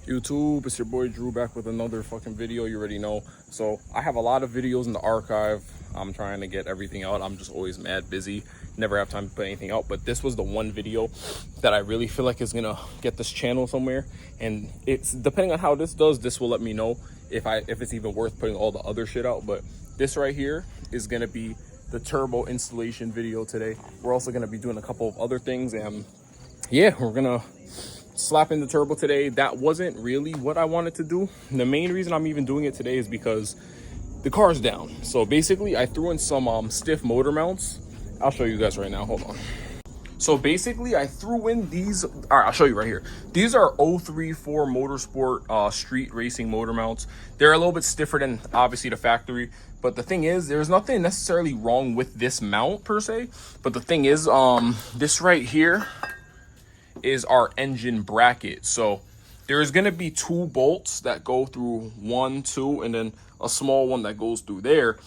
YouTube, it's your boy Drew back with another fucking video. You already know. So I have a lot of videos in the archive. I'm trying to get everything out. I'm just always mad busy, never have time to put anything out. But this was the one video that I really feel like is gonna get this channel somewhere, and it's depending on how this does, this will let me know if it's even worth putting all the other shit out. But this right here is gonna be the turbo installation video today. We're also gonna be doing a couple of other things, and yeah, we're gonna slap in the turbo today. That wasn't really what I wanted to do. The main reason I'm even doing it today is because the car's down. So basically I threw in some stiff motor mounts. I'll show you guys right now, hold on. So basically I threw in these, all right, I'll show you right here. These are 034 Motorsport street racing motor mounts. They're a little bit stiffer than obviously the factory, but the thing is, there's nothing necessarily wrong with this mount per se. But the thing is, this right here is our engine bracket. So there's going to be 2 bolts that go through 1, 2, and then a small one that goes through there.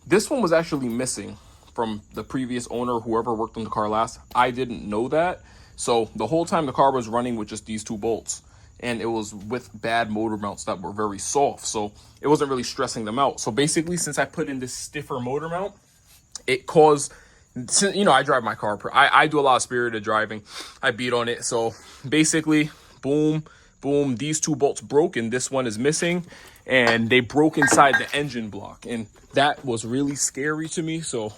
This one was actually missing from the previous owner, whoever worked on the car last. I didn't know that. So the whole time the car was running with just these 2 bolts, and it was with bad motor mounts that were very soft, so it wasn't really stressing them out. So basically, since I put in this stiffer motor mount, it caused, you know, I drive my car. I do a lot of spirited driving. I beat on it. So basically, boom, boom, these 2 bolts broke and this one is missing. And they broke inside the engine block. And that was really scary to me. So,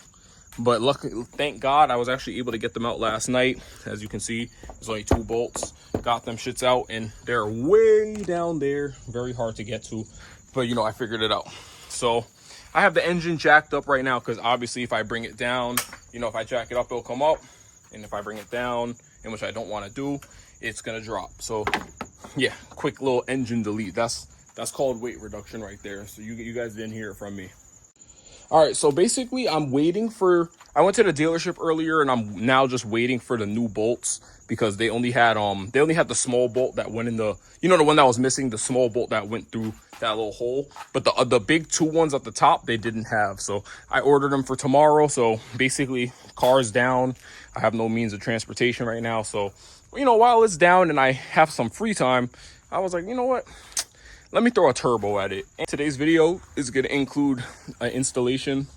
but luckily, thank God, I was actually able to get them out last night. As you can see, there's only 2 bolts. Got them shits out and they're way down there. Very hard to get to. But, you know, I figured it out. So I have the engine jacked up right now because obviously if I bring it down, you know, if I jack it up, it'll come up. And if I bring it down, and which I don't want to do, it's going to drop. So yeah, quick little engine delete. That's called weight reduction right there. So you guys didn't hear it from me. All right, so basically I'm waiting for, I went to the dealership earlier and I'm now just waiting for the new bolts because they only had the small bolt that went in the, you know, the one that was missing, the small bolt that went through that little hole, but the big 2 ones at the top they didn't have. So I ordered them for tomorrow. So basically, car's down. I have no means of transportation right now. So, you know, while it's down and I have some free time, I was like, you know what? Let me throw a turbo at it. And today's video is going to include an installation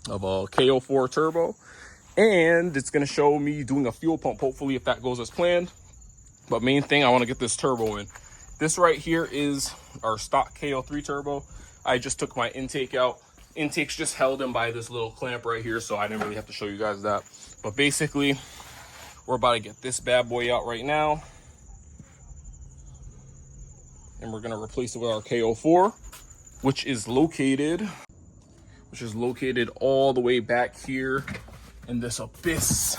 of a K04 turbo, and it's going to show me doing a fuel pump, hopefully, if that goes as planned. But main thing, I want to get this turbo in. This right here is our stock K03 turbo. I just took my intake out. Intake's just held in by this little clamp right here, so I didn't really have to show you guys that. But basically, we're about to get this bad boy out right now. And we're going to replace it with our K04, which is located all the way back here in this abyss.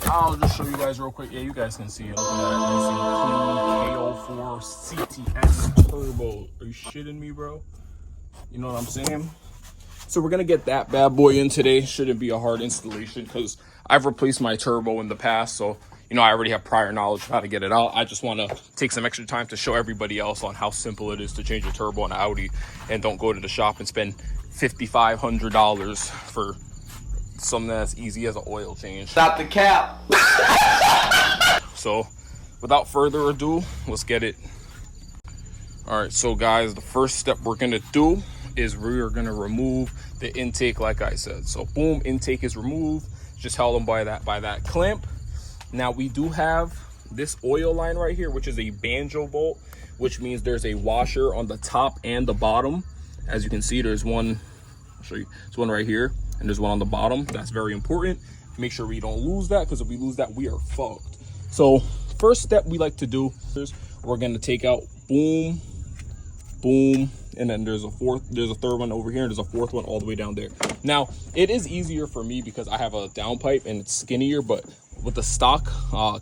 I'll just show you guys real quick. Yeah, you guys can see it. Look at that nice and clean K04 CTS turbo. Are you shitting me, bro? You know what I'm saying? So we're going to get that bad boy in today. Shouldn't be a hard installation because I've replaced my turbo in the past. So, you know, I already have prior knowledge of how to get it out. I just want to take some extra time to show everybody else on how simple it is to change a turbo on an Audi, and don't go to the shop and spend $5,500 for something that's easy as an oil change. Stop the cap. So without further ado, let's get it. All right, so guys, the first step we're going to do is we are going to remove the intake, like I said. So boom, intake is removed. Just held them by that clamp. Now we do have this oil line right here, which is a banjo bolt, which means there's a washer on the top and the bottom. As you can see, there's one, I'll show you, there's one right here, and there's one on the bottom. That's very important. Make sure we don't lose that, because if we lose that, we are fucked. So first step we like to do is we're going to take out boom, boom, and then there's a third one over here, and there's a 4th one all the way down there. Now it is easier for me because I have a downpipe and it's skinnier, but with the stock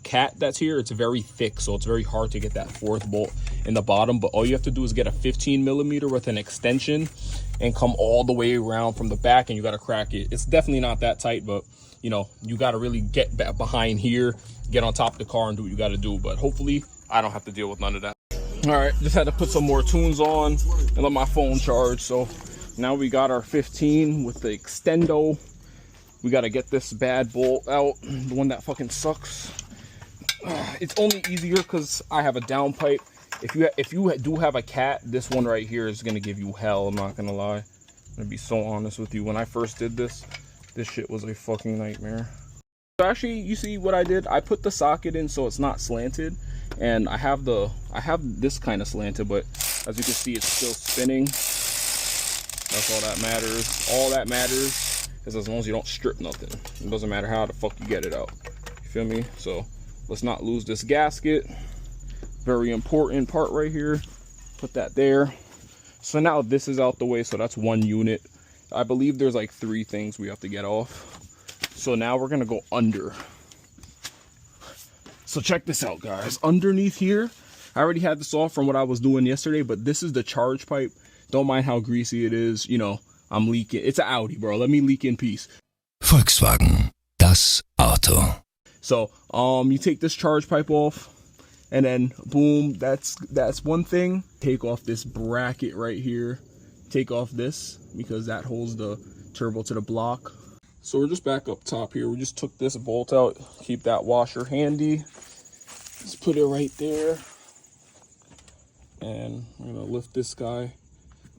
cat that's here, it's very thick, so it's very hard to get that 4th bolt in the bottom. But all you have to do is get a 15mm with an extension and come all the way around from the back, and you got to crack it. It's definitely not that tight, but you know, you got to really get back behind here, get on top of the car and do what you got to do. But hopefully I don't have to deal with none of that. All right, just had to put some more tunes on and let my phone charge. So now we got our 15 with the extendo. We got to get this bad bolt out, the one that fucking sucks. It's only easier because I have a downpipe If you do have a cat, this one right here is gonna give you hell. I'm not gonna lie. I'm gonna be so honest with you. When I first did this shit was a fucking nightmare. So actually, you see what I did? I put the socket in so it's not slanted, and I have this kind of slanted, but as you can see, it's still spinning. That's all that matters. All that matters is as long as you don't strip nothing. It doesn't matter how the fuck you get it out. You feel me? So let's not lose this gasket. Very important part right here. Put that there. So now this is out the way, so that's one unit. I believe there's like 3 things we have to get off. So now we're gonna go under. So check this out, guys. Underneath here, I already had this off from what I was doing yesterday, but this is the charge pipe. Don't mind how greasy it is. You know, I'm leaking. It's an Audi, bro. Let me leak in peace. Volkswagen, das Auto. So, you take this charge pipe off, and then boom, that's one thing. Take off this bracket right here. Take off this because that holds the turbo to the block. So we're just back up top here. We just took this bolt out. Keep that washer handy. Let's put it right there. And we're gonna lift this guy.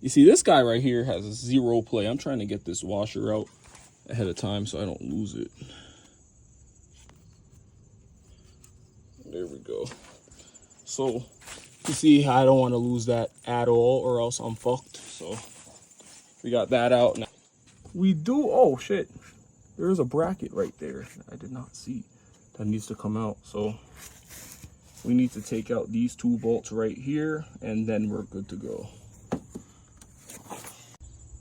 You see, this guy right here has 0 play. I'm trying to get this washer out ahead of time so I don't lose it. There we go. So you see, I don't want to lose that at all or else I'm fucked. So we got that out now. We do, oh shit, there's a bracket right there I did not see that needs to come out. So we need to take out these 2 bolts right here, and then we're good to go.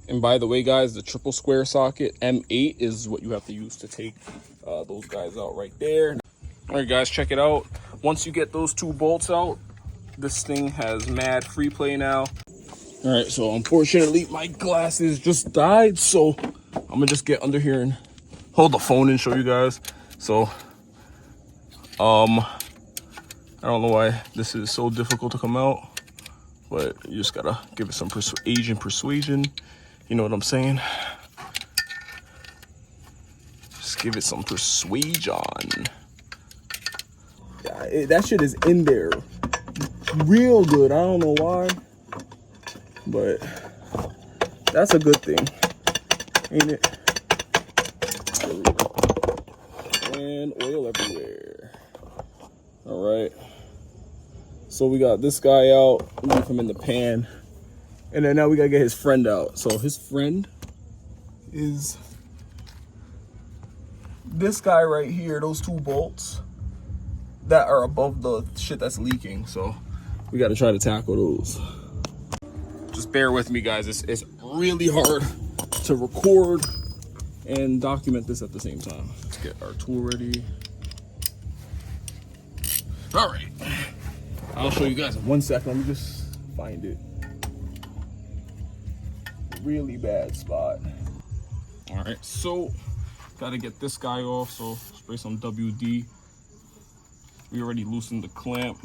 And by the way, guys, the triple square socket M8 is what you have to use to take those guys out right there. All right, guys, check it out. Once you get those 2 bolts out, this thing has mad free play now. All right, so unfortunately my glasses just died, so I'm gonna just get under here and hold the phone and show you guys. So I don't know why this is so difficult to come out, but you just gotta give it some persuasion. You know what I'm saying? Just give it some persuasion. Yeah, that shit is in there real good. I don't know why, but that's a good thing, ain't it? There we go. And oil everywhere. All right. So we got this guy out. Leave him in the pan. And then now we gotta get his friend out. So his friend is this guy right here, those 2 bolts that are above the shit that's leaking. So we gotta try to tackle those. Just bear with me, guys. It's really hard to record and document this at the same time. Let's get our tool ready. All right. I'll show you guys in 1 second. Let me just find it. Really bad spot. All right, so gotta get this guy off. So spray some WD. We already loosened the clamp.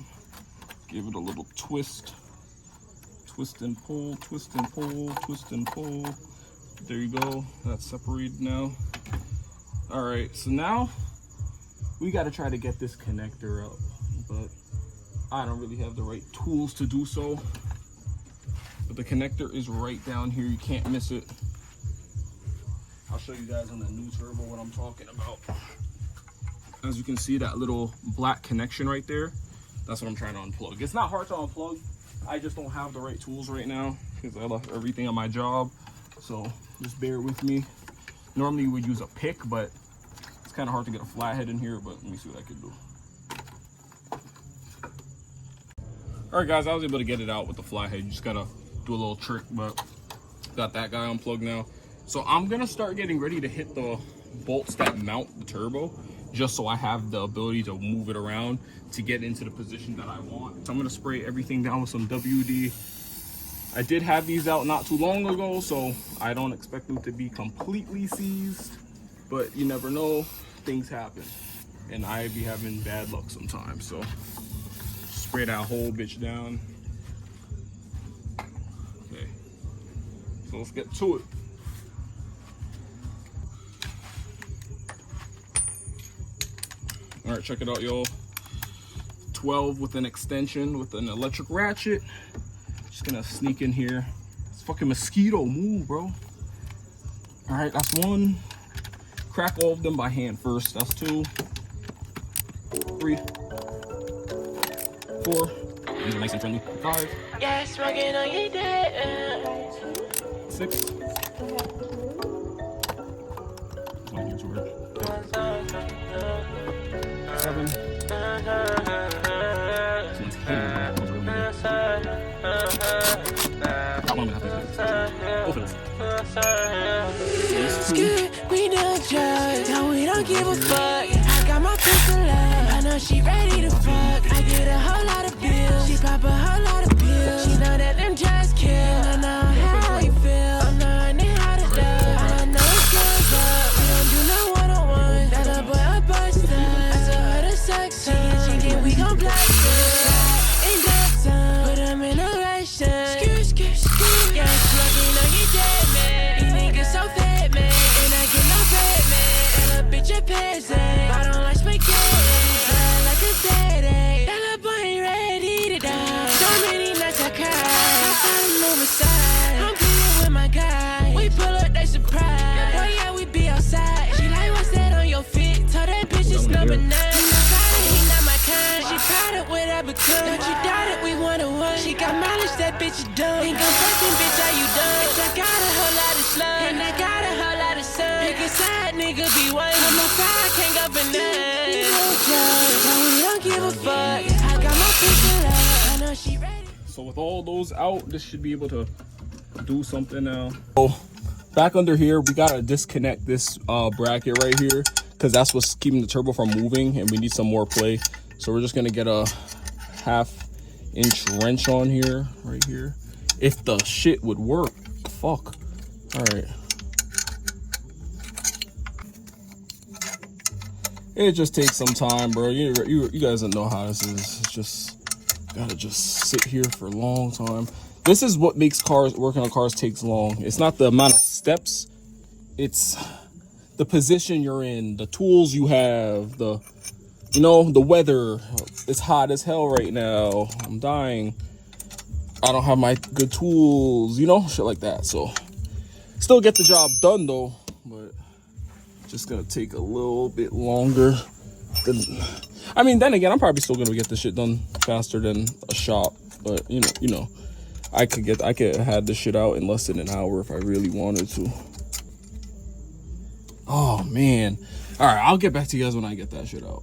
Give it a little twist. Twist and pull, twist and pull, twist and pull. There you go. That's separated now. All right, so now we got to try to get this connector out, but I don't really have the right tools to do so. But the connector is right down here. You can't miss it. I'll show you guys on the new turbo what I'm talking about. As you can see, that little black connection right there, that's what I'm trying to unplug. It's not hard to unplug. I just don't have the right tools right now because I left everything on my job. So just bear with me. Normally you would use a pick, but it's kind of hard to get a flathead in here, but let me see what I can do. All right, guys, I was able to get it out with the flathead. You just gotta do a little trick, but got that guy unplugged now. So I'm gonna start getting ready to hit the bolts that mount the turbo, just so I have the ability to move it around to get into the position that I want. So I'm gonna spray everything down with some WD. I did have these out not too long ago, so I don't expect them to be completely seized, but you never know, things happen. And I be having bad luck sometimes, so spray that whole bitch down. Okay, so let's get to it. All right, check it out, y'all. 12 with an extension with an electric ratchet. Just gonna sneak in here. It's fucking mosquito, move, bro. All right, that's one. Crack all of them by hand first. That's 2, 3, 4. These are nice and friendly. 5. Yeah, smoking on your day. 6. One here, 7. Someone's hand was really good. Got one with both of those. We don't judge, no, we don't give a fuck. I got my pistol up, I know she ready to fuck. I get a whole lot of bills, she pop a whole lot of pills. She know that them just kill, I know how you feel. I'm learning how to love, I know it's good, but we don't do no one-on-one. That little boy a bust I told her to suck some, chicken, we gon' blast some. Ain't that some, put them in a ration. Yeah, I'm smoking on your dead man. These niggas so fat, man, and I get no bread, man. And a bitch a peasant, I don't like spaghetti, fly like a daddy. That little boy ain't ready to die. So many nights I cry, I try to move aside. I'm playing with my guys, we pull up, they surprise. Oh yeah, we be outside. She like, what's that on your feet? Told that bitch it's number 9. He not my kind. She proud of what I become. Don't you doubt it, we 1-on-1. She got mileage, that bitch is dumb. Ain't gon' fucking bitch, how you done? Bitch, I got a whole lot of slum, and I got a whole lot of sun. Pick a side, nigga, be one. I'm on fire, can't go for none. We don't judge, no, we don't give a fuck. I got my pistol up, I know she ready. So with all those out, this should be able to do something now. So back under here, we gotta disconnect this bracket right here, because that's what's keeping the turbo from moving, and we need some more play. So we're just gonna get a 1/2-inch wrench on here, right here. If the shit would work, fuck. All right. It just takes some time, bro. You guys don't know how this is. It's just gotta just sit here for a long time. This is what makes working on cars takes long. It's not the amount of steps, it's the position you're in, the tools you have, the weather. It's hot as hell right now. I'm dying. I don't have my good tools, shit like that. So still get the job done though, but just gonna take a little bit longer. Then again, I'm probably still gonna get this shit done faster than a shop, but I could have had this shit out in less than an hour if I really wanted to. Oh man. All right, I'll get back to you guys when I get that shit out.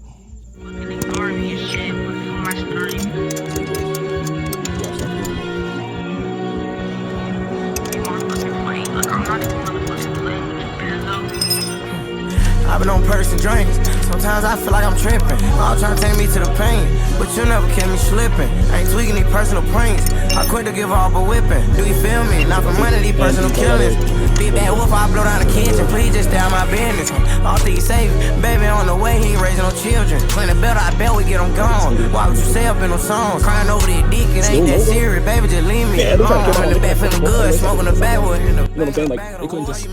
I've been on person drinks. Sometimes I feel like I'm tripping. All trying to take me to the pain, but you never catch me slipping. I ain't tweaking these personal pranks. I quit to give all but whipping. Do you feel me? Not for money, these personal killings. Big bad wolf, I blow down the kitchen. Please just stay out my business. All things safe. Baby on the way, he ain't raising no children. Plenty better, I bet we get them gone. Why would you say up in them songs? Crying over their dick, it ain't that serious. Baby, just leave me alone. I'm in the bed feeling good, smoking the backwood. You know what I'm saying? Like, they couldn't just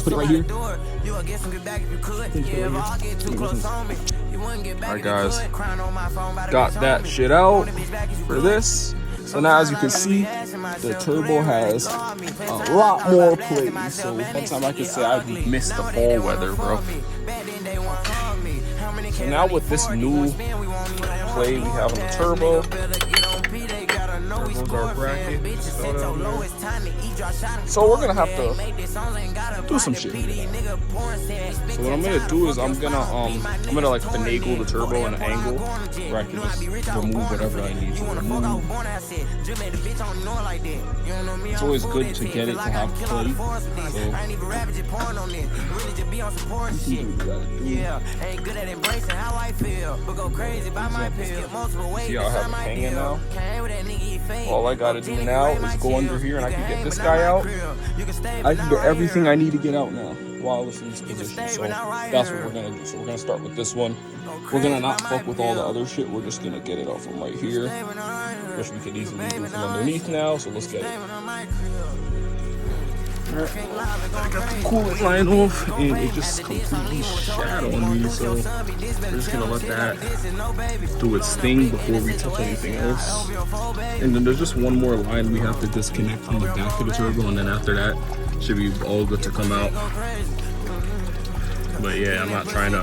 put it right here. Alright guys, got that shit out for this. So now as you can see, the turbo has a lot more play. So one time I can say I've missed the fall weather, bro. So now with this new play we have on the turbo, turbo's our bracket. So we're gonna have to do some shit. So what I'm gonna do is I'm gonna like finagle the turbo in an angle where I can just remove whatever I need to remove. It's always good to get it to have play. See how I have it hanging now? All I gotta do now is go under here and I can get this guy out. I can get everything I need to get out now while it's in this position. So that's what we're gonna do. So we're gonna start with this one. We're gonna not fuck with all the other shit. We're just gonna get it out from right here, which we could easily do from underneath now. So let's get it. I got the coolant line off and it just completely shat on me, so we're just gonna let that do its thing before we touch anything else. And then there's just one more line we have to disconnect from the back of the turbo, and then after that should be all good to come out. But yeah, I'm not trying to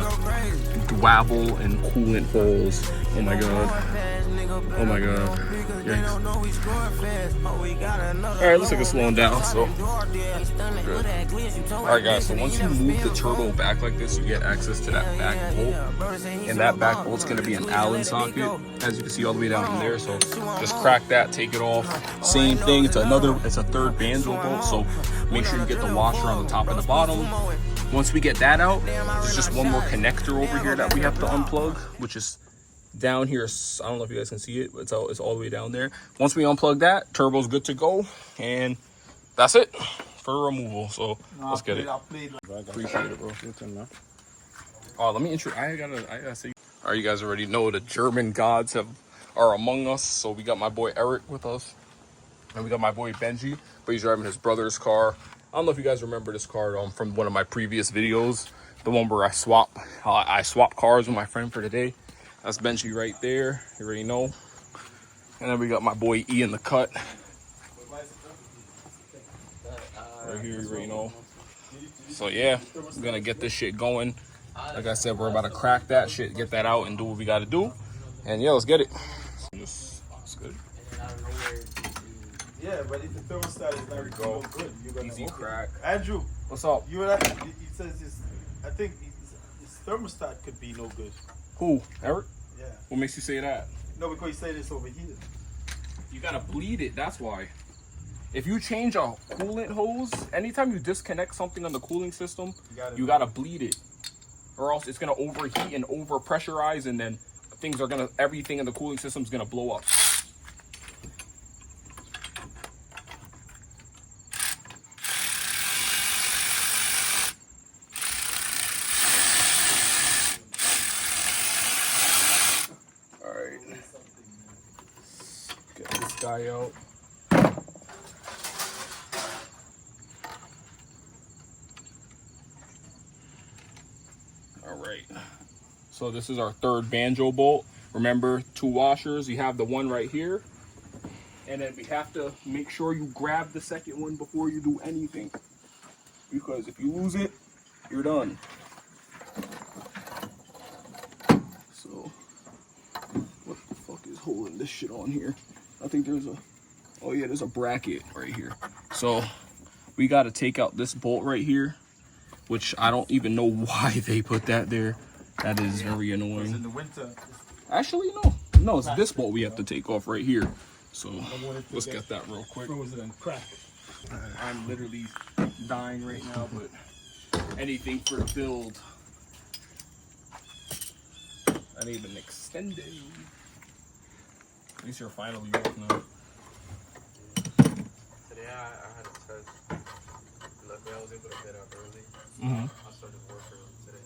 dwabble in coolant holes. Oh my god. Oh my god. Yikes. Alright, looks like it's slowing down, so good. Alright guys, so once you move the turbo back like this, you get access to that back bolt. And that back bolt's gonna be an Allen socket, as you can see all the way down in there. So just crack that, take it off. Same thing, it's a third banjo bolt, so make sure you get the washer on the top and the bottom. Once we get that out, there's just one more connector over here that we have to unplug, which is down here. I don't know if you guys can see it, but it's all the way down there. Once we unplug that, turbo's good to go, and that's it for removal. So let's get it. Appreciate it, bro. Oh, let me introduce. I gotta say. All right, you guys already know the German gods are among us. So we got my boy Eric with us, and we got my boy Benji, but he's driving his brother's car. I don't know if you guys remember this car from one of my previous videos, the one where I swap cars with my friend for today. That's Benji right there, you already know. And then we got my boy E in the cut. Right here, you already know. So yeah, we're gonna get this shit going. Like I said, we're about to crack that shit, get that out and do what we gotta do. And yeah, let's get it. It's good. Yeah, but if the thermostat is not no good, you're gonna easy crack. Andrew, What's up? you and he says this. I think his thermostat could be no good. Who? Eric? Yeah. What makes you say that? No, because he said it's over here. You gotta bleed it, that's why. If you change a coolant hose, anytime you disconnect something on the cooling system, you gotta bleed it. Or else it's gonna overheat and over pressurize, and then everything in the cooling system is gonna blow up. Guy out. All right, so this is our third banjo bolt. Remember, 2 washers. You have the one right here, and then we have to make sure you grab the second one before you do anything, because if you lose it, you're done. So what the fuck is holding this shit on here? I think there's there's a bracket right here. So we got to take out this bolt right here, which I don't even know why they put that there. That is very annoying. In the winter. Actually, no, it's this bolt we have to take off right here. So let's get that real quick. Frozen and crack. I'm literally dying right now, but anything for the build. I need an extended. At least you're finally off now. Today I had a test. Luckily I was able to get up early. I started work early today.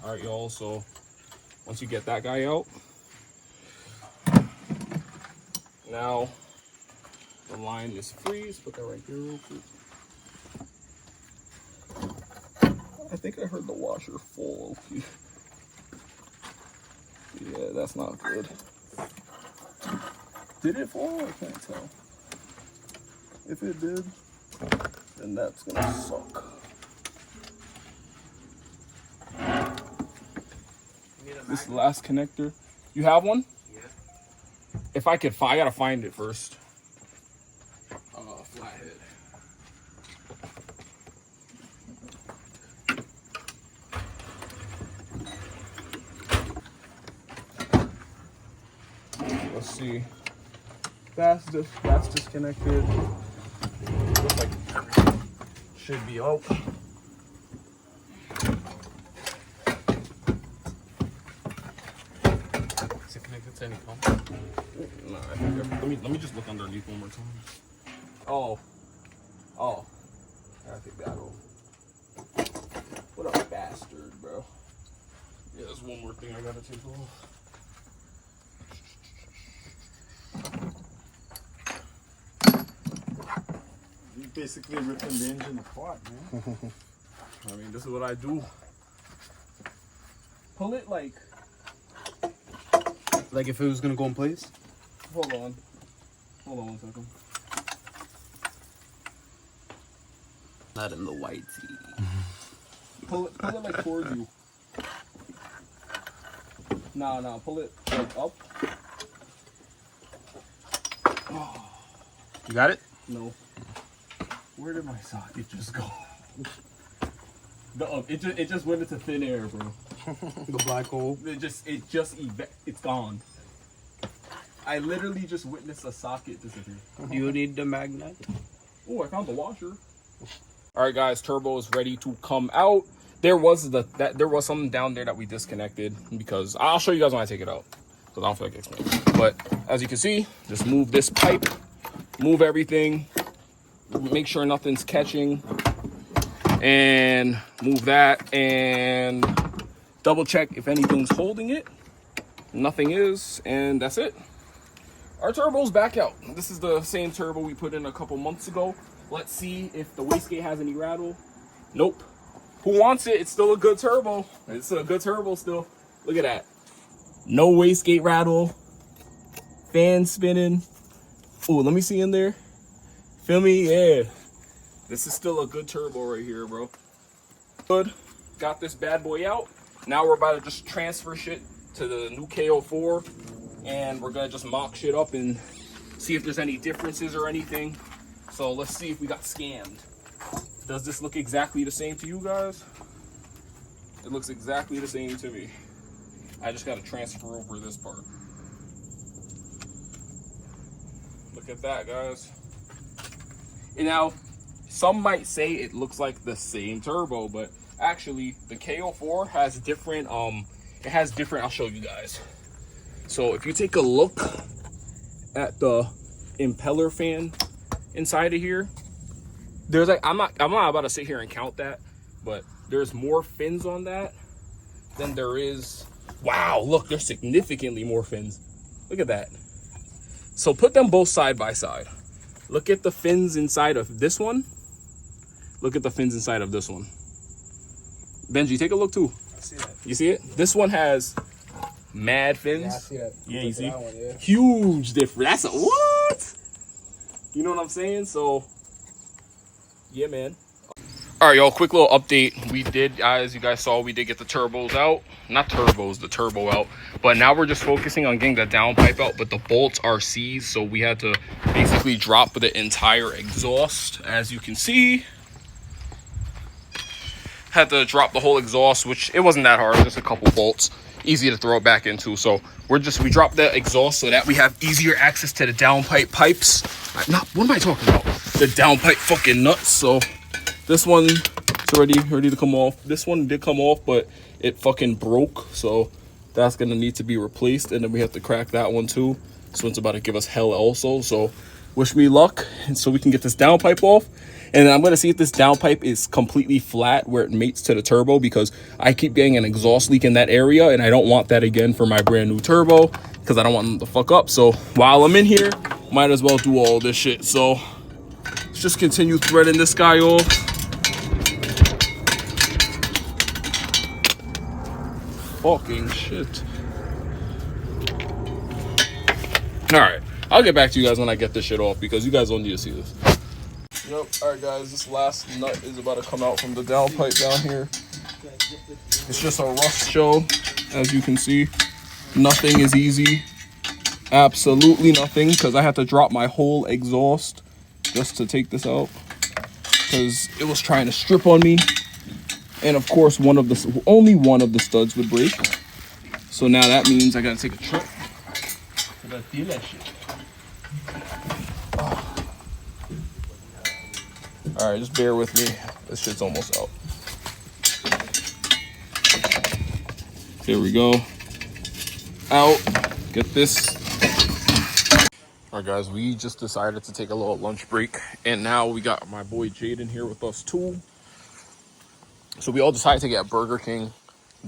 Alright, y'all. So once you get that guy out, now the line is free. Let's put that right there real quick. I think I heard the washer fall. Yeah, that's not good. Did it fall? I can't tell. If it did, then that's gonna suck. This last connector. You have one? Yeah. If I gotta find it first. Flathead. Let's see. That's disconnected. Looks like everything should be out. Is it connected to any pump? No, I think let me just look underneath one more time. Oh. I think that'll. What a bastard, bro. Yeah, there's one more thing I gotta take off. basically ripping the engine apart, man. I mean, this is what I do. Pull it like if it was gonna go in place? hold on. Hold on 1 second. Not in the white tee. Pull it like towards you. Nah, pull it like up. You got it? No. Where did my socket just go? It just went into thin air, bro. The black hole. It's gone. I literally just witnessed a socket disappear. Do you need the magnet? Oh, I found the washer. All right, guys, turbo is ready to come out. There was something down there that we disconnected because I'll show you guys when I take it out because I don't feel like explaining. But as you can see, just move this pipe, move everything, make sure nothing's catching, and move that and double check if anything's holding it. Nothing is, and that's it. Our turbo's back out. This is the same turbo we put in a couple months ago. Let's see if the wastegate has any rattle. Nope. Who wants it? It's still a good turbo. It's a good turbo still. Look at that. No wastegate rattle. Fan spinning. Oh, let me see in there. Feel me? Yeah. This is still a good turbo right here, bro. Good. Got this bad boy out. Now we're about to just transfer shit to the new K04. And we're gonna just mock shit up and see if there's any differences or anything. So let's see if we got scammed. Does this look exactly the same to you guys? It looks exactly the same to me. I just gotta transfer over this part. Look at that, guys. And now, some might say it looks like the same turbo, but actually the K04 has different, I'll show you guys. So if you take a look at the impeller fan inside of here, there's like, I'm not about to sit here and count that, but there's more fins on that than there is. Wow, look, there's significantly more fins. Look at that. So put them both side by side. Look at the fins inside of this one. Look at the fins inside of this one. Benji, take a look too. I see that. You see it? This one has mad fins. Yeah, I see that. Yeah, you see? That one, yeah. Huge difference. That's a what? You know what I'm saying? So, yeah, man. All right, y'all, quick little update. We did, as you guys saw, we did get the turbos out. Not turbos, the turbo out. But now we're just focusing on getting the downpipe out, but the bolts are seized, so we had to basically drop the entire exhaust, as you can see. Had to drop the whole exhaust, which it wasn't that hard, just a couple bolts. Easy to throw it back into. So we dropped the exhaust so that we have easier access to the downpipe pipes. What am I talking about? The downpipe fucking nuts. So this one is ready to come off. This one did come off, but it fucking broke. So that's gonna need to be replaced, and then we have to crack that one too. This one's about to give us hell also. So wish me luck, and so we can get this downpipe off. And then I'm going to see if this downpipe is completely flat where it mates to the turbo, because I keep getting an exhaust leak in that area, and I don't want that again for my brand new turbo because I don't want them to fuck up. So while I'm in here, might as well do all this shit. So let's just continue threading this guy off. Fucking shit. All right. I'll get back to you guys when I get this shit off, because you guys don't need to see this. Yep. All right, guys, this last nut is about to come out from the downpipe down here. It's just a rough show, as you can see. Nothing is easy. Absolutely nothing, because I had to drop my whole exhaust just to take this out, because it was trying to strip on me. And of course, only one of the studs would break. So now that means I gotta take a trip. I gotta deal that shit. All right, just bear with me. This shit's almost out. There we go. Out. Get this. All right, guys, we just decided to take a little lunch break, and now we got my boy Jaden here with us too. So we all decided to get Burger King.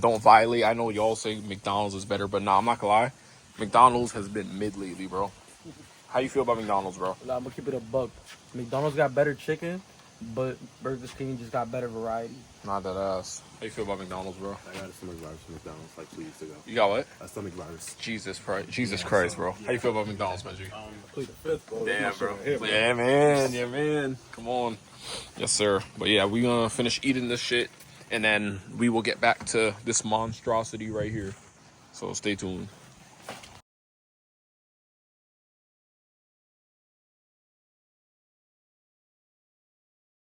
Don't violate. I know y'all say McDonald's is better, but nah, I'm not gonna lie. McDonald's has been mid lately, bro. How you feel about McDonald's, bro? I'm gonna keep it a buck. McDonald's got better chicken, but Burger King just got better variety. Not that ass. How you feel about McDonald's, bro? I got a stomach virus from McDonald's like 2 weeks ago. You got what? A stomach virus. Jesus Christ, bro. How you feel about McDonald's, Benji? Plead the fifth, bro. Damn, bro. Yeah, man. Come on. Yes, sir. But yeah, we gonna finish eating this shit, and then we will get back to this monstrosity right here. So stay tuned.